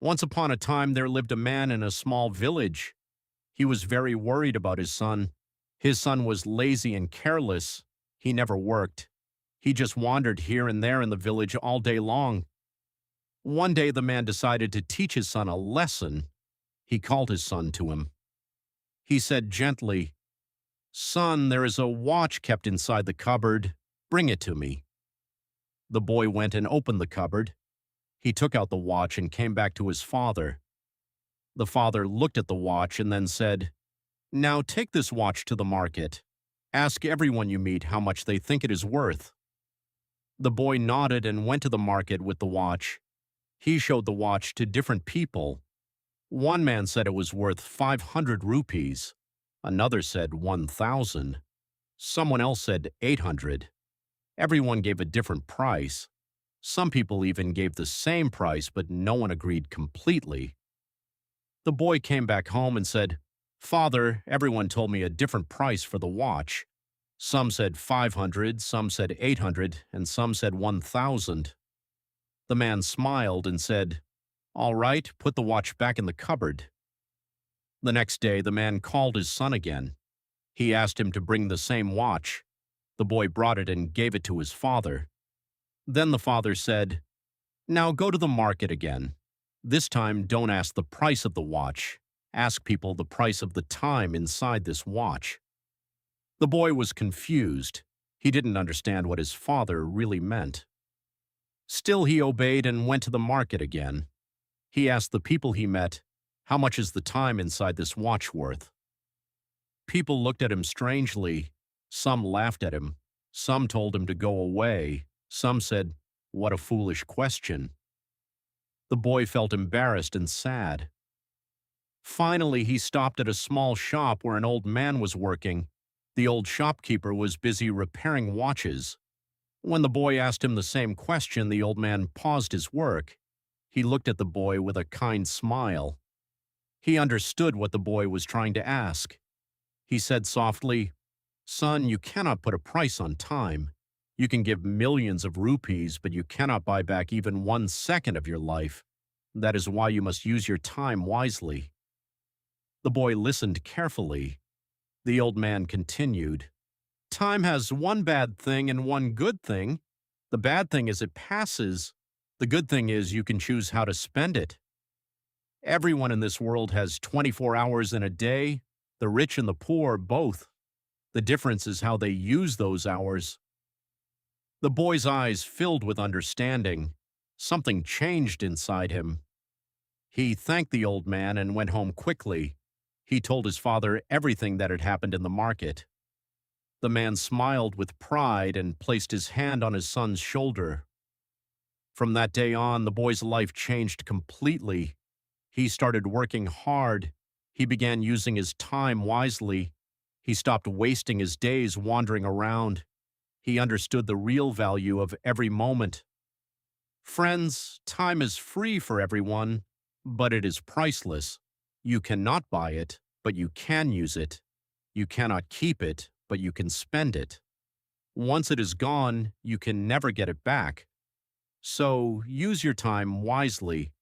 Once upon a time, there lived a man in a small village. He was very worried about his son. His son was lazy and careless. He never worked. He just wandered here and there in the village all day long. One day, the man decided to teach his son a lesson. He called his son to him. He said gently, "Son, there is a watch kept inside the cupboard. Bring it to me." The boy went and opened the cupboard. He took out the watch and came back to his father. The father looked at the watch and then said, "Now take this watch to the market. Ask everyone you meet how much they think it is worth." The boy nodded and went to the market with the watch. He showed the watch to different people. One man said it was worth 500 rupees. Another said 1,000. Someone else said 800. Everyone gave a different price. Some people even gave the same price, but no one agreed completely. The boy came back home and said, "Father, everyone told me a different price for the watch. Some said 500, some said 800, and some said 1,000. The man smiled and said, "All right, put the watch back in the cupboard." The next day, the man called his son again. He asked him to bring the same watch. The boy brought it and gave it to his father. Then the father said, "Now go to the market again. This time, don't ask the price of the watch. Ask people the price of the time inside this watch." The boy was confused. He didn't understand what his father really meant. Still, he obeyed and went to the market again. He asked the people he met, "How much is the time inside this watch worth?" People looked at him strangely. Some laughed at him. Some told him to go away. Some said, "What a foolish question." The boy felt embarrassed and sad. Finally, he stopped at a small shop where an old man was working. The old shopkeeper was busy repairing watches. When the boy asked him the same question, the old man paused his work. He looked at the boy with a kind smile. He understood what the boy was trying to ask. He said softly, "Son, you cannot put a price on time. You can give millions of rupees, but you cannot buy back even 1 second of your life. That is why you must use your time wisely." The boy listened carefully. The old man continued, "Time has one bad thing and one good thing. The bad thing is it passes. The good thing is you can choose how to spend it. Everyone in this world has 24 hours in a day, the rich and the poor both. The difference is how they use those hours." The boy's eyes filled with understanding. Something changed inside him. He thanked the old man and went home quickly. He told his father everything that had happened in the market. The man smiled with pride and placed his hand on his son's shoulder. From that day on, the boy's life changed completely. He started working hard. He began using his time wisely. He stopped wasting his days wandering around. He understood the real value of every moment. Friends, time is free for everyone, but it is priceless. You cannot buy it, but you can use it. You cannot keep it, but you can spend it. Once it is gone, you can never get it back. So use your time wisely.